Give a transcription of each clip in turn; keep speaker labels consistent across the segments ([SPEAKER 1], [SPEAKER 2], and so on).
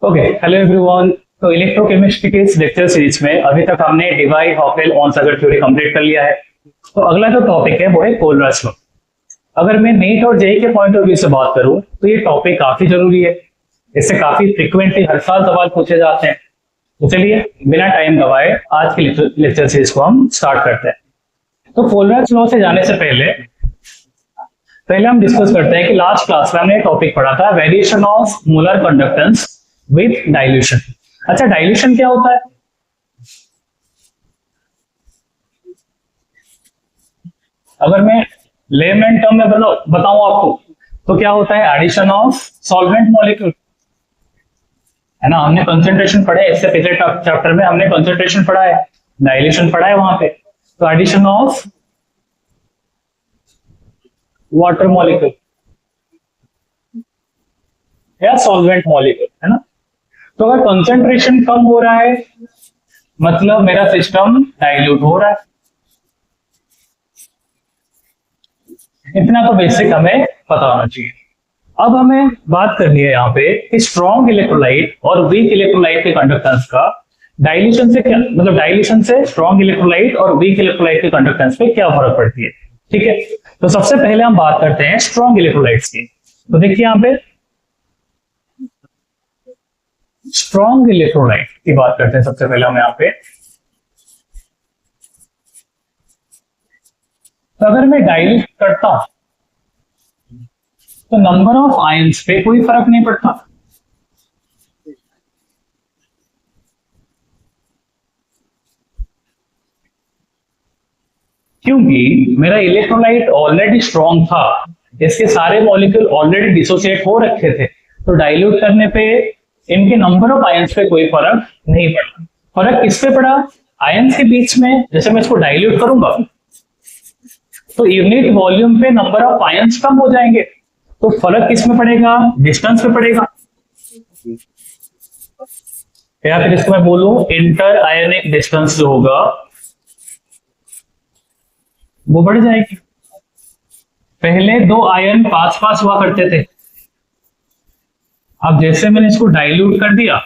[SPEAKER 1] Okay, hello everyone. तो electrochemistry के इस लेक्चर सीरीज में अभी तक हमने डिवाई हॉकेल ऑन-सागर थ्योरी कंप्लीट कर लिया है। तो अगला जो टॉपिक है वो है कोलराज लॉ। अगर मैं नीट और जेईई के पॉइंट ऑफ व्यू से बात करूं तो ये टॉपिक काफी जरूरी है। इससे काफी फ्रिक्वेंटली हर साल सवाल पूछे जाते हैं। तो चलिए बिना टाइम गवाए आज की लेक्चर सीरीज को हम स्टार्ट करते हैं। तो कोलराज लॉ से जाने से पहले हम डिस्कस करते हैं कि लास्ट क्लास में हमने एक टॉपिक पढ़ा था, variation of molar conductance with dilution. अच्छा, डाइल्यूशन क्या होता है? अगर मैं लेमैन टर्म में बताऊं आपको तो क्या होता है? एडिशन ऑफ सॉल्वेंट मॉलिक्यूल, है ना। हमने कंसंट्रेशन पढ़ा है, इससे पिछले चैप्टर में हमने कंसंट्रेशन पढ़ा है, डाइल्यूशन पढ़ा है वहां पे। तो एडिशन ऑफ वाटर मॉलिक्यूल या सॉल्वेंट मॉलिक्यूल, है ना। तो अगर कंसंट्रेशन कम हो रहा है मतलब मेरा सिस्टम डाइल्यूट हो रहा है। इतना तो बेसिक हमें पता होना चाहिए। अब हमें बात करनी है यहाँ पे कि स्ट्रॉन्ग इलेक्ट्रोलाइट और वीक इलेक्ट्रोलाइट के कंडक्टेंस का डाइल्यूशन से क्या मतलब, डाइल्यूशन से स्ट्रॉन्ग इलेक्ट्रोलाइट और वीक इलेक्ट्रोलाइट के कंडक्टेंस पे क्या फर्क पड़ती है। ठीक है, तो सबसे पहले हम बात करते हैं स्ट्रॉन्ग इलेक्ट्रोलाइट्स की। तो देखिए यहाँ पे स्ट्रॉन्ग इलेक्ट्रोलाइट की बात करते हैं सबसे पहले हम यहाँ पे। तो अगर मैं डाइल्यूट करता हूं तो नंबर ऑफ आयंस पे कोई फर्क नहीं पड़ता। क्योंकि मेरा इलेक्ट्रोलाइट ऑलरेडी स्ट्रॉन्ग था, इसके सारे मॉलिक्यूल ऑलरेडी डिसोसिएट हो रखे थे। तो डाइल्यूट करने पे इनके नंबर ऑफ आयंस पे कोई फर्क नहीं पड़ा। फर्क किस पे पड़ा? आयंस के बीच में। जैसे मैं इसको डाइल्यूट करूंगा तो यूनिट वॉल्यूम पे नंबर ऑफ आयंस कम हो जाएंगे। तो फर्क किस में पड़ेगा? डिस्टेंस पे पड़ेगा। या फिर इसको मैं बोलूं इंटर आयनिक डिस्टेंस जो होगा वो बढ़ जाएगी। पहले दो आयन पास पास हुआ करते थे, अब जैसे मैंने इसको डाइल्यूट कर दिया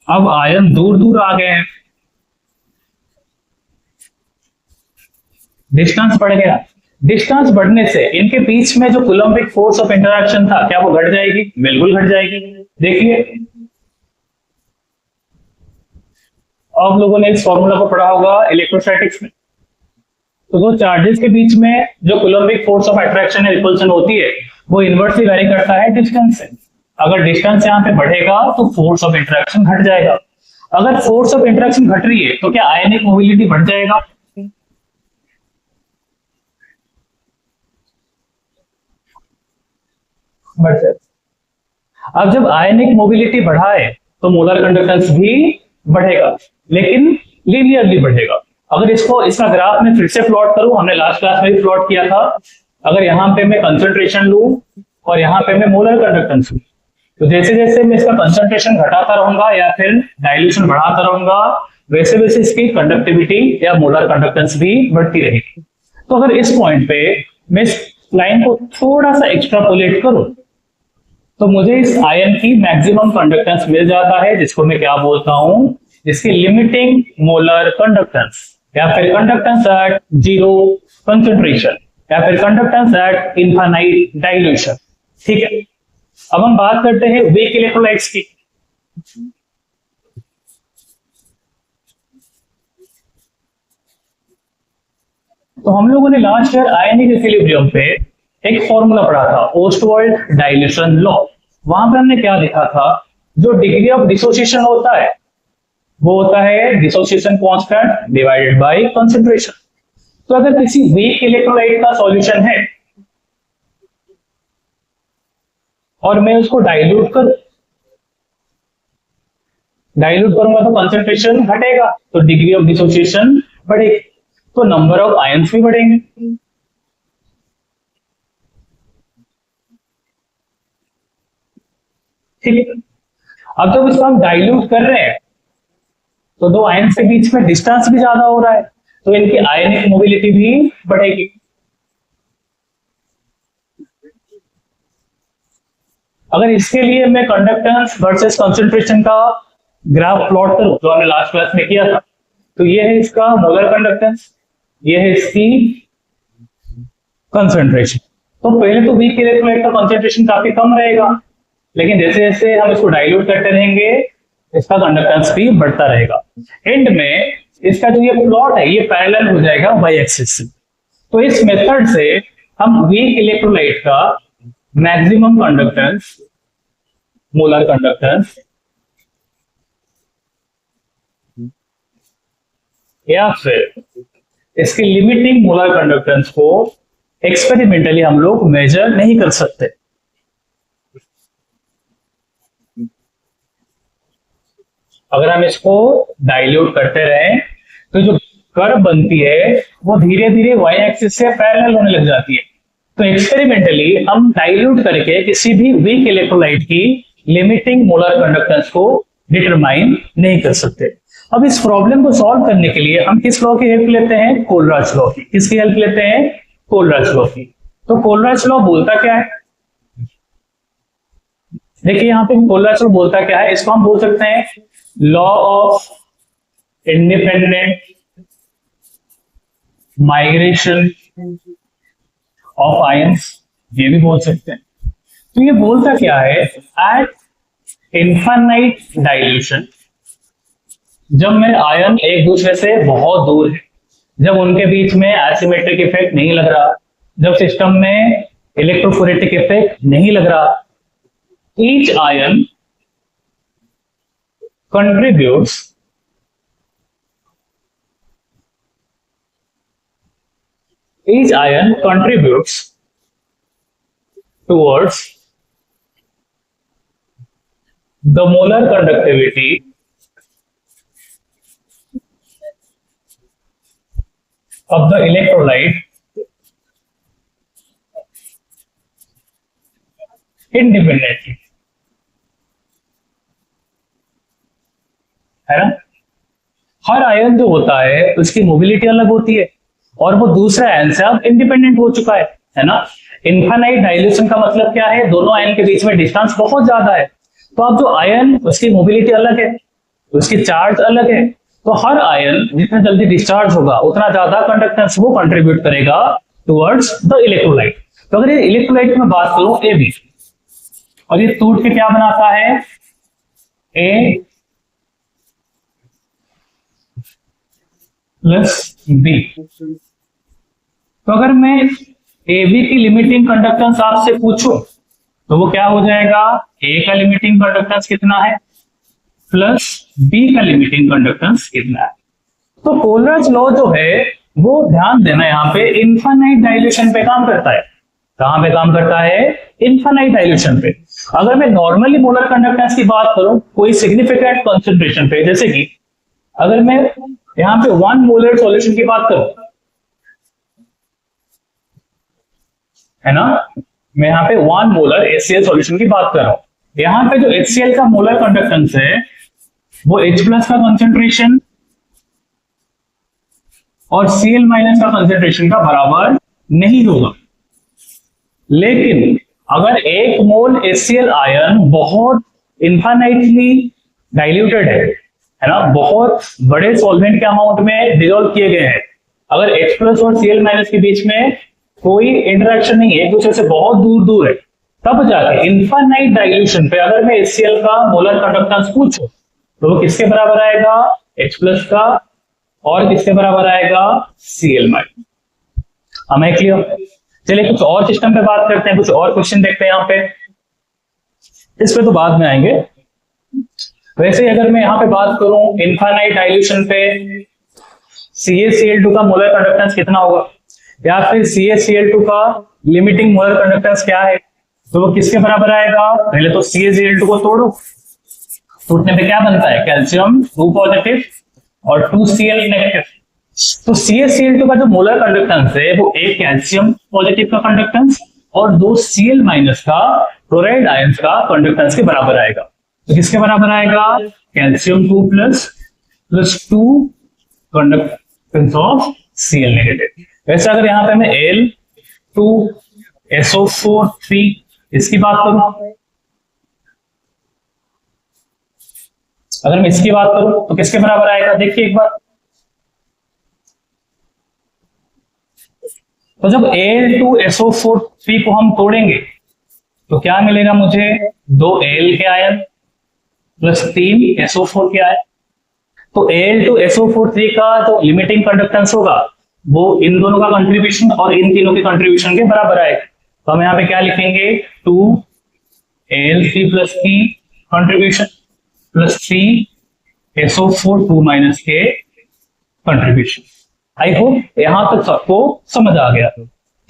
[SPEAKER 1] अब आयन दूर दूर आ गए हैं, डिस्टेंस बढ़ गया। डिस्टेंस बढ़ने से इनके बीच में जो कूलम्बिक फोर्स ऑफ इंटरैक्शन था क्या वो घट जाएगी? बिल्कुल घट जाएगी। देखिए आप लोगों ने इस फॉर्मूला को पढ़ा होगा इलेक्ट्रोस्टैटिक्स में। तो दो चार्जेस के बीच में जो कूलम्बिक फोर्स ऑफ अट्रैक्शन या रिपल्शन होती है वो इनवर्सली वैरी करता है डिस्टेंस से। अगर डिस्टेंस यहाँ पे बढ़ेगा तो फोर्स ऑफ इंटरैक्शन घट जाएगा। अगर फोर्स ऑफ इंटरैक्शन घट रही है तो क्या आयनिक मोबिलिटी बढ़ जाएगा? बढ़ जाएगा। अब जब आयनिक मोबिलिटी बढ़ाए तो मोलर कंडक्टेंस भी बढ़ेगा, लेकिन लीनियरली बढ़ेगा। अगर इसका ग्राफ में फिर से प्लॉट करूं, हमने लास्ट क्लास में भी प्लॉट किया था। अगर यहाँ पे मैं कंसंट्रेशन लूं और यहाँ पे मैं मोलर कंडक्टेंस लूं तो जैसे जैसे मैं इसका कंसंट्रेशन घटाता रहूंगा या फिर डाइल्यूशन बढ़ाता रहूंगा वैसे वैसे इसकी कंडक्टिविटी या मोलर कंडक्टेंस भी बढ़ती रहेगी। तो अगर इस पॉइंट पे मैं इस लाइन को थोड़ा सा एक्स्ट्रापोलेट करूं तो मुझे इस आयन की मैक्सिमम कंडक्टेंस मिल जाता है, जिसको मैं क्या बोलता हूं, जिसकी लिमिटिंग मोलर कंडक्टेंस या फिर कंडक्टेंस एट जीरो कंसंट्रेशन या फिर कंडक्टेंस एट इनफाइनाइट डाइल्यूशन। ठीक है, अब हम बात करते हैं वीक इलेक्ट्रोलाइट्स की। तो हम लोगों ने लास्ट ईयर आयनिक इक्विलिब्रियम पे एक फॉर्मूला पढ़ा था, ओस्टवाल्ड डाइल्यूशन लॉ। वहां पे हमने क्या देखा था, जो डिग्री ऑफ डिसोसिएशन होता है वो होता है dissociation constant divided by concentration. तो अगर किसी वीक इलेक्ट्रोलाइट का सॉल्यूशन है और मैं उसको डाइल्यूट करूंगा तो कंसंट्रेशन घटेगा तो डिग्री ऑफ डिसोसिएशन बढ़ेगी, तो नंबर ऑफ आयंस भी बढ़ेंगे। ठीक है, अब जब इसको हम डाइल्यूट कर रहे हैं तो दो आयंस के बीच में डिस्टेंस भी ज्यादा हो रहा है तो इनकी आयनिक मोबिलिटी भी बढ़ेगी। अगर इसके लिए मैं कंडक्टेंस वर्सेस कंसंट्रेशन का ग्राफ प्लॉट करूं जो हमने लास्ट क्लास में किया था, तो ये है इसका मोलर कंडक्टेंस, ये है इसकी कंसंट्रेशन। तो पहले तो वीक इलेक्ट्रोलाइट का कंसंट्रेशन काफी कम रहेगा, लेकिन जैसे जैसे हम इसको डाइल्यूट करते रहेंगे इसका कंडक्टेंस भी बढ़ता रहेगा। एंड में इसका जो ये प्लॉट है ये पैरेलल हो जाएगा वाई एक्सिस से। तो इस मेथड से हम वीक इलेक्ट्रोलाइट का मैक्सिमम कंडक्टेंस, मोलर कंडक्टेंस या फिर इसकी लिमिटिंग मोलर कंडक्टेंस को एक्सपेरिमेंटली हम लोग मेजर नहीं कर सकते। अगर हम इसको डाइल्यूट करते रहें तो जो कर्व बनती है वो धीरे धीरे वाई एक्सिस से पैरेलल होने लग जाती है। तो एक्सपेरिमेंटली हम डाइल्यूट करके किसी भी वीक इलेक्ट्रोलाइट की लिमिटिंग मोलर कंडक्टेंस को डिटरमाइन नहीं कर सकते। अब इस प्रॉब्लम को सॉल्व करने के लिए हम किस लॉ की हेल्प लेते हैं? कोलराज लॉ की। किसकी हेल्प लेते हैं? कोलराज लॉ की। तो कोलराज लॉ बोलता क्या है? देखिए यहां पे कोलराज लॉ बोलता क्या है, इसको हम बोल सकते हैं law of independent migration of ions, ये भी बोल सकते हैं। तो ये बोलता क्या है, एट इनफाइनाइट डाइल्यूशन, जब में आयन एक दूसरे से बहुत दूर है, जब उनके बीच में एसिमेट्रिक इफेक्ट नहीं लग रहा, जब सिस्टम में इलेक्ट्रोफोरेटिक इफेक्ट नहीं लग रहा, each ion contributes each ion contributes towards the molar conductivity of the electrolyte independently, है ना। हर आयन जो होता है उसकी मोबिलिटी अलग होती है और वो दूसरे आयन से अब इंडिपेंडेंट हो चुका है ना। इनफाइनाइट डाइल्यूशन का मतलब क्या है? दोनों आयन के बीच में डिस्टेंस बहुत ज्यादा है, तो अब जो आयन उसकी मोबिलिटी अलग है, उसकी चार्ज अलग है, तो हर आयन जितना जल्दी डिस्चार्ज होगा उतना ज्यादा कंडक्टेंस वो कंट्रीब्यूट करेगा टुवर्ड्स द इलेक्ट्रोलाइट। तो अगर ये इलेक्ट्रोलाइट की मैं बात करूं ए बी, और ये टूट के क्या बनाता है? ए प्लस बी। तो अगर मैं ए बी की लिमिटिंग कंडक्टेंस आपसे पूछूं तो वो क्या हो जाएगा? ए का लिमिटिंग कंडक्टेंस कितना है प्लस बी का लिमिटिंग कंडक्टेंस कितना है। तो कोलराज लॉ जो है वो ध्यान देना यहाँ पे इनफाइनाइट डाइल्यूशन पे काम करता है। कहां पे काम करता है? इनफाइनाइट डाइल्यूशन पे। अगर मैं नॉर्मली मोलर कंडक्टेंस की बात करूं कोई सिग्निफिकेंट कंसंट्रेशन पे, जैसे कि अगर मैं यहां पे 1 मोलर सॉल्यूशन की बात करूं, है ना, मैं यहां पे 1 मोलर HCl सॉल्यूशन की बात कर रहा हूं। यहां पे जो HCl का मोलर कंडक्टेंस है वो H प्लस का कंसंट्रेशन और Cl माइनस का कंसंट्रेशन का बराबर नहीं होगा। लेकिन अगर 1 मोल HCl आयन बहुत इनफाइनाइटली डाइल्यूटेड है ना, बहुत बड़े सॉल्वेंट के अमाउंट में डिसॉल्व किए गए हैं, अगर H प्लस और Cl माइनस के बीच में कोई इंटरेक्शन नहीं है, एक दूसरे से बहुत दूर दूर है, तब जाके इनफाइनाइट डाइल्यूशन पे अगर मैं HCl का मोलर कंडक्टेंस पूछूं तो वो किसके बराबर आएगा? H प्लस का, और किसके बराबर आएगा? Cl minus. हमें क्लियर? चलिए कुछ और सिस्टम पे बात करते हैं, कुछ और क्वेश्चन देखते हैं यहाँ पे। इस पे तो बाद में आएंगे। वैसे अगर मैं यहाँ पे बात करूं इनफाइनाइट डाइल्यूशन पे CaCl2 का मोलर कंडक्टेंस कितना होगा, या फिर CaCl2 का लिमिटिंग मोलर कंडक्टेंस क्या है, तो वो किसके बराबर आएगा? पहले तो CaCl2 को तोड़ो, टूटने पे क्या बनता है? कैल्शियम 2 पॉजिटिव और 2 Cl नेगेटिव। तो CaCl2 का जो मोलर कंडक्टेंस है वो एक कैल्शियम पॉजिटिव का कंडक्टेंस और 2 Cl माइनस का क्लोराइड आयंस का कंडक्टेंस के बराबर आएगा। तो किसके बराबर आएगा? Calcium 2 plus 2 conductance of Cl negative. वैसे अगर यहाँ पे मैं Al2SO4 3 इसकी बात करूं अगर मैं इसकी बात करूं तो किसके बराबर आएगा, देखिए एक बार। तो जब Al2SO4 को हम तोड़ेंगे तो क्या मिलेगा मुझे, 2 Al के आयन प्लस 3 SO4 के आयन। तो Al2SO4 का जो लिमिटिंग कंडक्टेंस होगा वो इन दोनों का कंट्रीब्यूशन और इन तीनों के कंट्रीब्यूशन के बराबर आएगा। तो हम यहाँ पे क्या लिखेंगे, 2 Al3 प्लस की कंट्रीब्यूशन प्लस 3 SO4 2 माइनस के कंट्रीब्यूशन। आई होप यहां तक सबको समझ आ गया,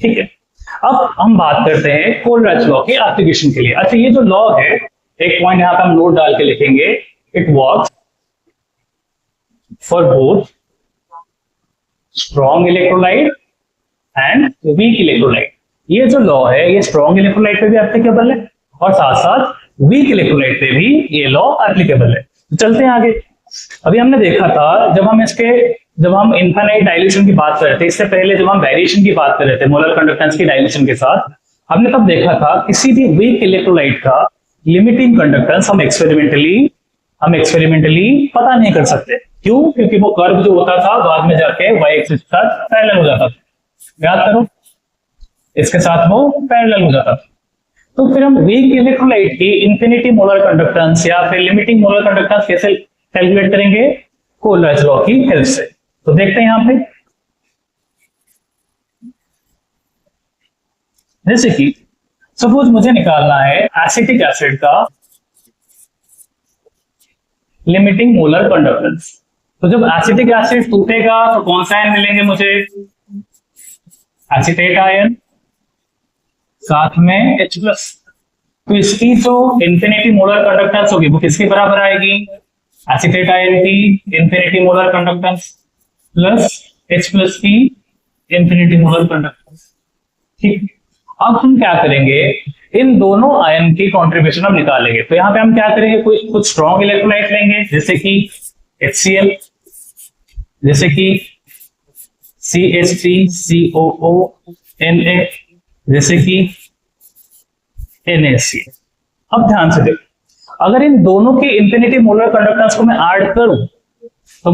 [SPEAKER 1] ठीक है। अब हम बात करते हैं कोलराज लॉ के एप्लीकेशन के लिए। अच्छा, ये जो लॉ है, एक पॉइंट यहां पे हम नोट डाल के लिखेंगे, it works for both strong electrolyte and weak electrolyte. ये जो लॉ है ये स्ट्रॉन्ग इलेक्ट्रोलाइट पे भी एप्लीकेबल है और साथ साथ वीक इलेक्ट्रोलाइट पे भी ये लॉ एप्लीकेबल है। तो चलते हैं आगे। अभी हमने देखा था जब हम इनफाइनाइट डाइल्यूशन की बात कर रहे थे, इससे पहले जब हम वेरिएशन की बात कर रहे थे मोलर कंडक्टेंस की डाइल्यूशन के साथ, हमने तब देखा था किसी भी वीक इलेक्ट्रोलाइट का लिमिटिंग कंडक्टेंस हम एक्सपेरिमेंटली पता नहीं कर सकते। क्यों? क्योंकि वो कर्व जो होता था बाद में जाके वाई एक्सिस के साथ पैरेलल हो जाता था। याद करो, इसके साथ वो पैरेलल हो जाता था। तो फिर हम वीक इलेक्ट्रोलाइट की इंफिनिटी मोलर कंडक्टेंस या फिर लिमिटिंग मोलर कंडक्टेंस कैसे कैलकुलेट करेंगे, कोलराज लॉ की हेल्प से। तो देखते हैं यहां पे, जैसे कि सपोज मुझे निकालना है एसिटिक एसिड का लिमिटिंग मोलर कंडक्टेंस। तो जब एसिटिक एसिड टूटेगा तो कौन सा आयन मिलेंगे मुझे, एसिटेट आयन साथ में H+। तो इसकी जो इंफिनिटी मोलर कंडक्टेंस होगी वो किसके बराबर आएगी, एसिटेट आयन की infinity molar conductance plus H+ की इंफिनिटी मोलर कंडक्टेंस। ठीक, अब हम क्या करेंगे, इन दोनों आयन की कॉन्ट्रीब्यूशन हम निकालेंगे। तो यहाँ पे हम क्या करेंगे, कुछ स्ट्रॉन्ग इलेक्ट्रोलाइट लेंगे जैसे कि HCl, जैसे कि CH3COO Na, जैसे कि NaCl। अब ध्यान से देखो, अगर इन दोनों की इंफिनिटी मोलर कंडक्टेंस को मैं ऐड करूं तो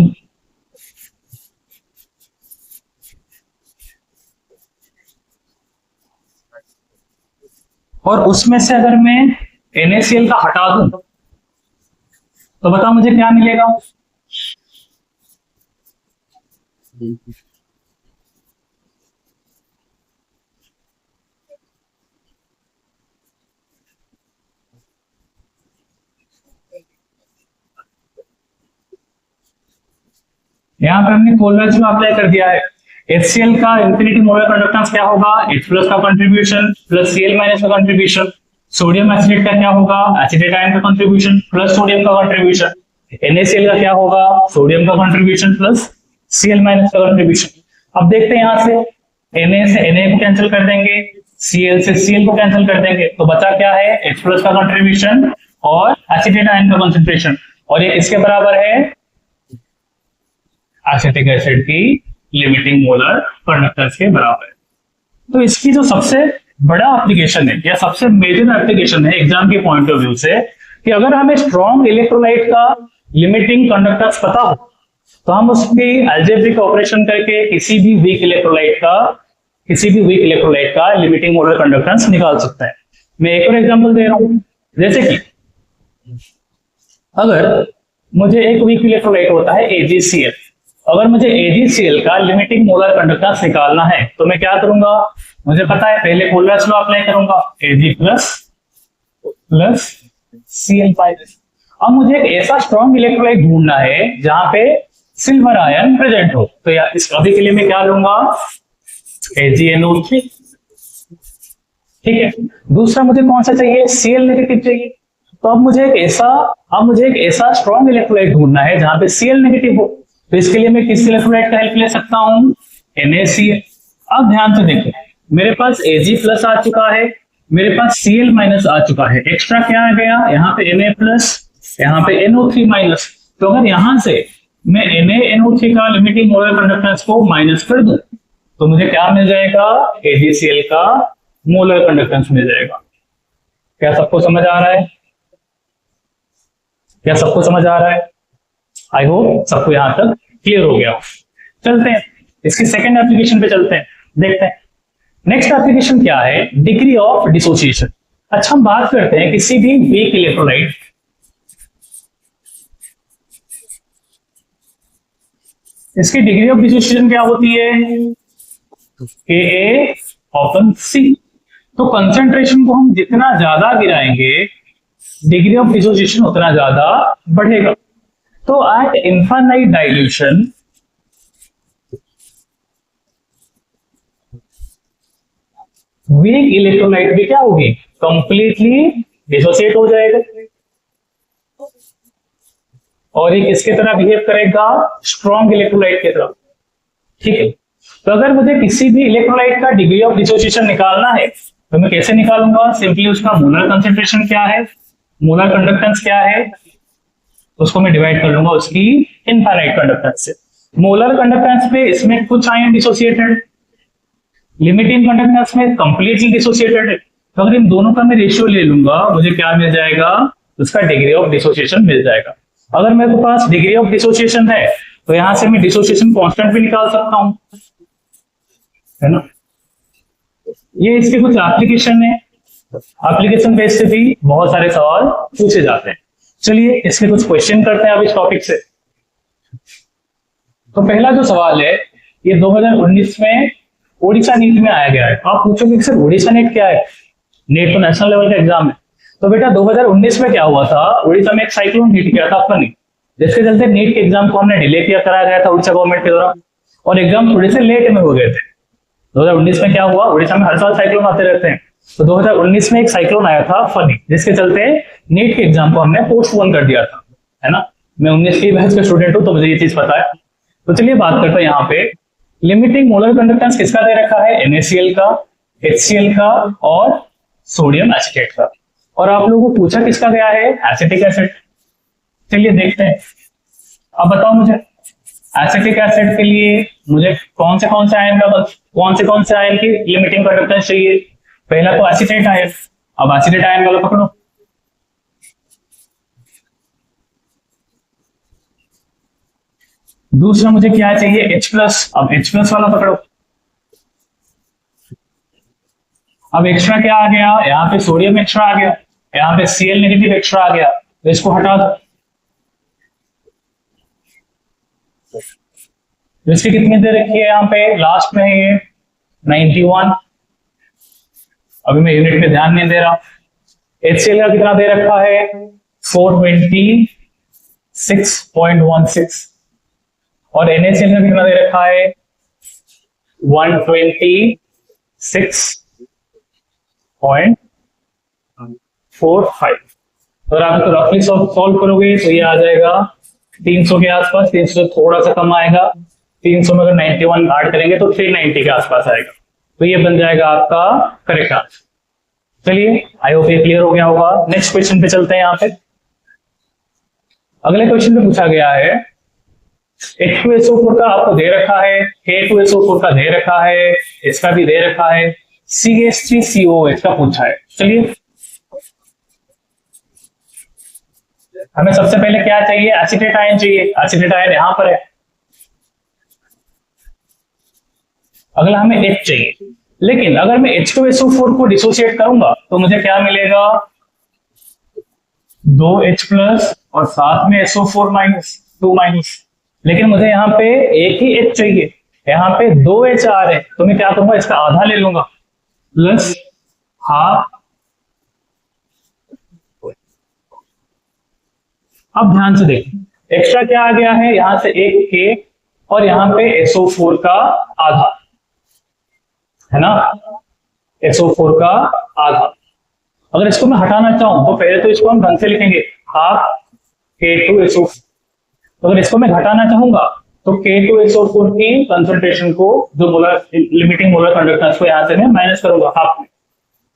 [SPEAKER 1] और उसमें से अगर मैं NaCl का हटा दूं तो बताओ मुझे क्या मिलेगा। यहां पे हमने कोलराज लॉ अप्लाई कर दिया है। HCl का इंफिनिटी मोलर कंडक्टेंस क्या होगा, H+ का कंट्रीब्यूशन प्लस Cl माइनस का कंट्रीब्यूशन। सोडियम एसिडेट का क्या होगा, एसिडेट आयन का कंट्रीब्यूशन प्लस सोडियम का कंट्रीब्यूशन। NaCl का क्या होगा, सोडियम का कंट्रीब्यूशन प्लस Cl माइनस का कंट्रीब्यूशन। अब देखते हैं यहां से Na से Na को कैंसिल कर देंगे, Cl से Cl को कैंसिल कर देंगे, तो बचा क्या है, H+ का कंट्रीब्यूशन और एसिडेट आयन का कंसंट्रेशन। और ये किसके बराबर है, एसिटिक एसिड की लिमिटिंग मोलर कंडक्टेंस के बराबर है। तो इसकी जो सबसे बड़ा एप्लीकेशन है या सबसे मेजर एप्लीकेशन है एग्जाम के पॉइंट ऑफ व्यू से, कि अगर हमें स्ट्रॉन्ग इलेक्ट्रोलाइट का लिमिटिंग कंडक्टेंस पता हो तो हम उसकी अलजेब्रिक ऑपरेशन करके किसी भी वीक इलेक्ट्रोलाइट का लिमिटिंग मोलर कंडक्टेंस निकाल सकते हैं। मैं एक और एग्जांपल दे रहा हूं, जैसे कि अगर मुझे एक वीक इलेक्ट्रोलाइट होता है AgCl, अगर मुझे AgCl का लिमिटिंग मोलर कंडक्टेंस निकालना है तो मैं क्या करूंगा, मुझे पता है पहले कोलराज लॉ अप्लाई करूंगा, Ag प्लस Cl5। अब मुझे एक ऐसा स्ट्रॉन्ग इलेक्ट्रोलाइट ढूंढना है जहां पे सिल्वर आयन प्रेजेंट हो। तो इस अभी के लिए मैं क्या लूंगा, AgNO3। ठीक है, दूसरा मुझे कौन सा चाहिए, Cl नेगेटिव चाहिए। तो अब मुझे एक ऐसा स्ट्रॉन्ग इलेक्ट्रोलाइट ढूंढना है जहां पे Cl नेगेटिव हो। तो इसके लिए मैं किस इलेक्ट्रोलाइट का हेल्प ले सकता हूं, NaCl। अब ध्यान से देखो, मेरे पास Ag+ आ चुका है, मेरे पास Cl- आ चुका है, एक्स्ट्रा क्या आ गया, यहाँ पे Na+, यहाँ पे NO3-। तो अगर यहां से मैं NaNO3 का लिमिटिंग मोलर कंडक्टेंस को माइनस कर दूं तो मुझे क्या मिल जाएगा, AgCl का मोलर कंडक्टेंस मिल जाएगा। क्या सबको समझ आ रहा है? क्या सबको समझ आ रहा है? आई होप सबको यहां तक क्लियर हो गया। चलते हैं इसकी सेकंड एप्लीकेशन पे चलते हैं, देखते हैं नेक्स्ट एप्लीकेशन क्या है, डिग्री ऑफ डिसोसिएशन। अच्छा हम बात करते हैं किसी भी वीक इलेक्ट्रोलाइट, इसकी डिग्री ऑफ डिसोसिएशन क्या होती है, KA/C। तो कंसेंट्रेशन को हम जितना ज्यादा गिराएंगे डिग्री ऑफ डिसोसिएशन उतना ज्यादा बढ़ेगा। तो eight infinite dilution weak electrolyte भी क्या होगी, कंप्लीटली डिसोसिएट हो जाएगा और ये किसके तरह बिहेव करेगा, स्ट्रॉन्ग इलेक्ट्रोलाइट की तरह। ठीक है, तो अगर मुझे किसी भी इलेक्ट्रोलाइट का डिग्री ऑफ डिसोसिएशन निकालना है तो मैं कैसे निकालूंगा, सिंपली उसका मोलर कंसेंट्रेशन क्या है, मोलर कंडक्टेंस क्या है, उसको मैं डिवाइड कर लूंगा उसकी इनफाइनाइट कंडक्टेंस से। मोलर कंडक्टेंस पे इसमें कुछ आयन डिसोसिएटेड, लिमिटिंग कंडक्टेंस में कंप्लीटली डिसोसिएटेड है। तो अगर इन दोनों का मैं रेशियो ले लूंगा मुझे क्या मिल जाएगा, उसका डिग्री ऑफ डिसोसिएशन मिल जाएगा। अगर मेरे पास डिग्री ऑफ डिसोसिएशन है तो यहां से मैं डिसोसिएशन कांस्टेंट भी निकाल सकता हूं, है ना। ये इसके कुछ एप्लीकेशन है, एप्लीकेशन बेस से भी बहुत सारे सवाल पूछे जाते हैं। चलिए इसके कुछ क्वेश्चन करते हैं अब इस टॉपिक से। तो पहला जो सवाल है ये 2019 में ओडिशा नीट में आया गया है। आप पूछोगे सर ओडिशा नीट क्या है, नीट तो नेशनल लेवल का एग्जाम है। तो बेटा 2019 में क्या हुआ था, उड़ीसा में एक साइक्लोन हिट किया था फनी, जिसके चलते नीट के एग्जाम को हमने डिले किया कराया गया था उड़ीसा गवर्नमेंट के द्वारा, और एग्जाम थोड़े से लेट में हो गए थे। 2019 में क्या हुआ, उड़ीसा में हर साल साइक्लोन आते रहते हैं, तो 2019 में एक साइक्लोन आया था फनी, जिसके चलते नीट के एग्जाम को हमने पोस्टपोन कर दिया था, है ना। मैं 19 की बैच का स्टूडेंट हूं तो मुझे ये चीज पता है। तो चलिए बात करते हैं यहाँ पे लिमिटिंग मोलर कंडक्टेंस किसका दे रखा है, NaCl का, HCl का और सोडियम एसिटेट का। और आप लोगों को पूछा किसका गया है, एसिटिक एसिड। चलिए देखते हैं, अब बताओ मुझे एसिटिक एसिड के लिए मुझे कौन से आयन का, कौन से आयन की लिमिटिंग कंडक्टेंस चाहिए। पहला तो एसिटेट आयन, अब एसिटेट आयन वाला पकड़ो। दूसरा मुझे क्या चाहिए, H+, अब H+ वाला पकड़ो। अब एक्स्ट्रा क्या आ गया, यहाँ पे सोडियम एक्स्ट्रा आ गया, यहाँ पे Cl नेगेटिव एक्स्ट्रा आ गया, तो इसको हटा दो। तो इसकी कितनी दे रखी है, यहाँ पे लास्ट में है ये 91। अभी मैं यूनिट में ध्यान नहीं दे रहा। HCl का कितना दे रखा है, 426.16 और NaCl का कितना दे रखा है, 126.45। अगर आप तो रफली सॉल्व करोगे तो ये आ जाएगा 300 के आसपास, 300 से थोड़ा सा कम आएगा। 300 में अगर 91 ऐड करेंगे तो 390 के आसपास आएगा। तो ये बन जाएगा आपका करेक्ट आंसर। चलिए आई होप ये क्लियर हो गया होगा। नेक्स्ट क्वेश्चन पे चलते हैं। यहाँ पे अगले क्वेश्चन पे पूछा गया है H2SO4 का आपको दे रखा है, K2SO4 का दे रखा है, इसका भी दे रखा है, CH3COH का पूछा है। चलिए हमें सबसे पहले क्या चाहिए, एसिटेट आयन चाहिए। एसिटेट आयन यहां पर है। अगला हमें H चाहिए, लेकिन अगर मैं H2SO4 को डिसोसिएट करूंगा तो मुझे क्या मिलेगा, 2H+ और साथ में SO4- 2-। लेकिन मुझे यहाँ पे एक ही H चाहिए, यहाँ पे 2H आ रहे हैं, तो मैं क्या करूंगा, इसका आधा ले लूंगा, प्लस हाफ। अब ध्यान से देखिए एक्स्ट्रा क्या आ गया है, यहां से एक K और यहाँ पे SO4 का आधा, है ना, SO4 का आधा। अगर इसको मैं हटाना चाहूं तो पहले तो इसको हम ढंग से लिखेंगे, हाफ K2SO4। तो अगर इसको मैं घटाना चाहूंगा तो K2SO4 की कंसंट्रेशन को, जो मोलर लिमिटिंग मोलर कंडक्टेंस को यहां से मैं माइनस करूंगा हाफ में,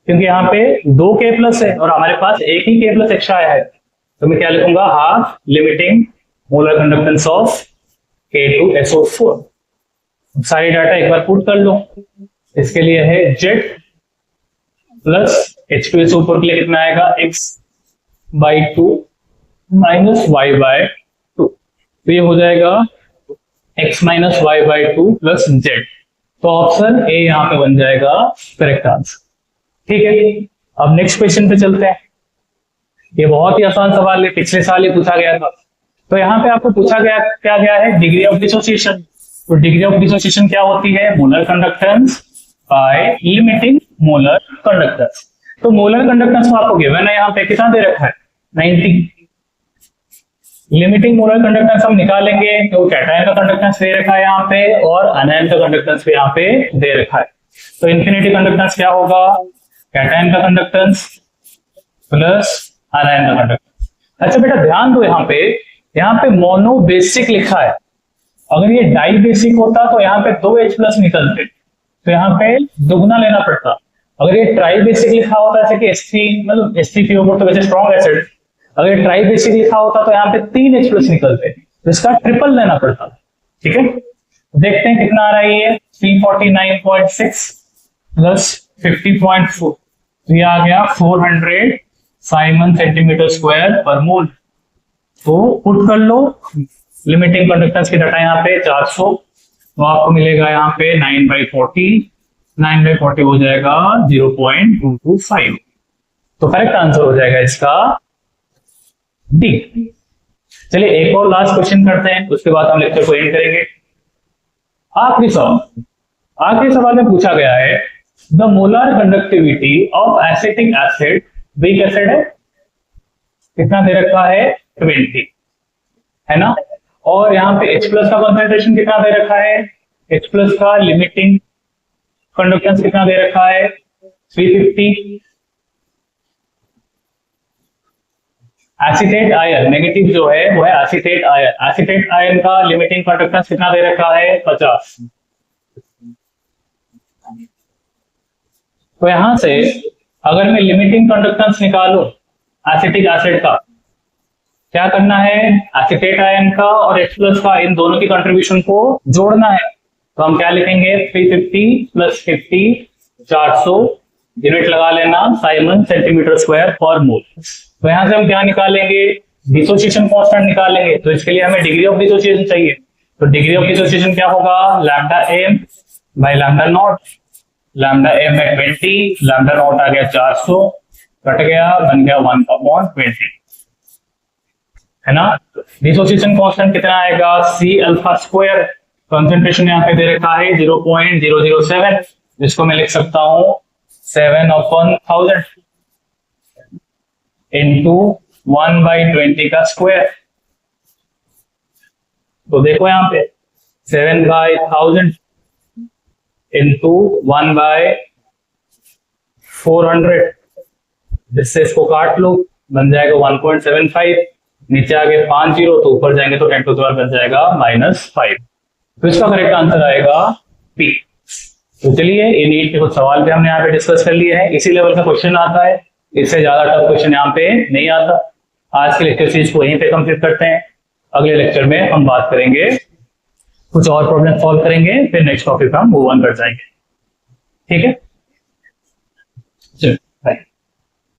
[SPEAKER 1] क्योंकि यहाँ पे 2K+ है और हमारे पास एक ही K+ एक्स्ट्रा आया है, तो मैं क्या लिखूंगा, half limiting molar conductance of K2SO4। सारी डाटा एक बार पुट कर लो। इसके लिए है Z प्लस H2SO4 के लिए कितना आएगा, X/2 minus y by to, तो ये हो जाएगा x minus y by two plus z. तो ऑप्शन ए यहाँ पे बन जाएगा करेक्ट आंसर। ठीक है, अब नेक्स्ट क्वेश्चन पे चलते हैं। ये बहुत ही आसान सवाल है, पिछले साल ही पूछा गया था। तो यहाँ पे आपको पूछा गया क्या गया है, डिग्री ऑफ डिसोसिएशन। तो डिग्री ऑफ डिसोसिएशन क्या होती है, molar conductance by limiting molar conductance. तो मोलर कंडक्टेंस आपको गिवन है, यहाँ पे कितना दे रखा है 90। लिमिटिंग मोलर कंडक्टेंस हम निकालेंगे तो कैटायन का कंडक्टेंस दे रखा है यहाँ पे, और अनायन का कंडक्टेंस भी यहाँ पे दे रखा है। तो इन्फिनिटी कंडक्टेंस क्या होगा, कैटायन का कंडक्टेंस प्लस अनायन का कंडक्टेंस। अच्छा बेटा ध्यान दो, यहाँ पे मोनो बेसिक लिखा है। अगर ये डाई बेसिक होता तो यहाँ पे 2H प्लस निकलते, तो यहाँ पे दुगना लेना पड़ता। अगर ये ट्राई बेसिक लिखा होता जैसे कि H3, मतलब H3PO4 तो वैसे स्ट्रॉन्ग एसिड, अगर ये ट्राई बेसिक लिखा होता तो यहाँ पे 3H प्लस निकलते, तो इसका ट्रिपल लेना पड़ता। ठीक है, देखते हैं कितना आ रहा है ये 349.6 प्लस 50.4, तो ये आ गया 400 साइमन सेंटीमीटर स्क्वायर पर मोल। तो पुट कर लो, लिमिटिंग कंडक्टेंस की डाटा यहाँ पे 400, तो आपको मिलेगा यहाँ पे 9/40, 9/40 हो जाएगा 0.225। तो करेक्ट आंसर हो जाएगा इसका डी। चलिए एक और लास्ट क्वेश्चन करते हैं, उसके बाद हम लेक्चर को एंड करेंगे। आखिरी सवाल में पूछा गया है the molar conductivity of acetic acid, weak acid है, कितना दे रखा है 20, है ना। और यहाँ पे H प्लस का कंसंट्रेशन कितना दे रखा है, H प्लस का लिमिटिंग कंडक्टेंस कितना दे रखा है 350। एसीटेट आयन नेगेटिव जो है वो है एसीटेट आयन, एसीटेट आयन का लिमिटिंग कंडक्टेंस कितना दे रखा है 50। तो यहां से अगर मैं लिमिटिंग कंडक्टेंस निकालूं एसिटिक एसिड का, क्या करना है, एसीटेट आयन का और H प्लस का इन दोनों की कंट्रीब्यूशन को जोड़ना है। तो हम क्या लिखेंगे 350 प्लस 50 400, यूनिट लगा लेना साइमन सेंटीमीटर स्क्वायर पर मोल। तो यहां से हम क्या निकालेंगे, डिसोसिएशन कांस्टेंट निकालेंगे। तो इसके लिए हमें डिग्री ऑफ डिसोसिएशन चाहिए। तो डिग्री ऑफ डिसोसिएशन क्या होगा, lambda m by lambda naught. Lambda m है 20, लैम्डा नॉट आ गया 400, कट गया, बन गया 1/20, है ना। डिसोसिएशन कांस्टेंट कितना आएगा, सी अल्फा स्क्वायर। कंसंट्रेशन यहाँ पे दे रखा है 0.007, जिसको मैं लिख सकता हूं 7/1000 इंटू 1/20 का स्क्वायर। तो देखो यहाँ पे 7/1000 इंटू 1/400, जिससे इसको काट लो, बन जाएगा 1.75, नीचे आगे 5 जीरो, तो ऊपर जाएंगे तो 10 टू द पावर बन जाएगा -5। तो इसका करेक्ट आंसर आएगा पी। तो चलिए ये नीट के कुछ सवाल पे हमने यहाँ पे डिस्कस कर लिए हैं। इसी लेवल का क्वेश्चन आता है, इससे ज्यादा टफ क्वेश्चन यहाँ पे नहीं आता। आज के लेक्चर सीरीज को यहीं पे कंप्लीट करते हैं। अगले लेक्चर में हम बात करेंगे, कुछ और प्रॉब्लम सॉल्व करेंगे, फिर नेक्स्ट टॉपिक पे हम मूव ऑन कर जाएंगे। ठीक है।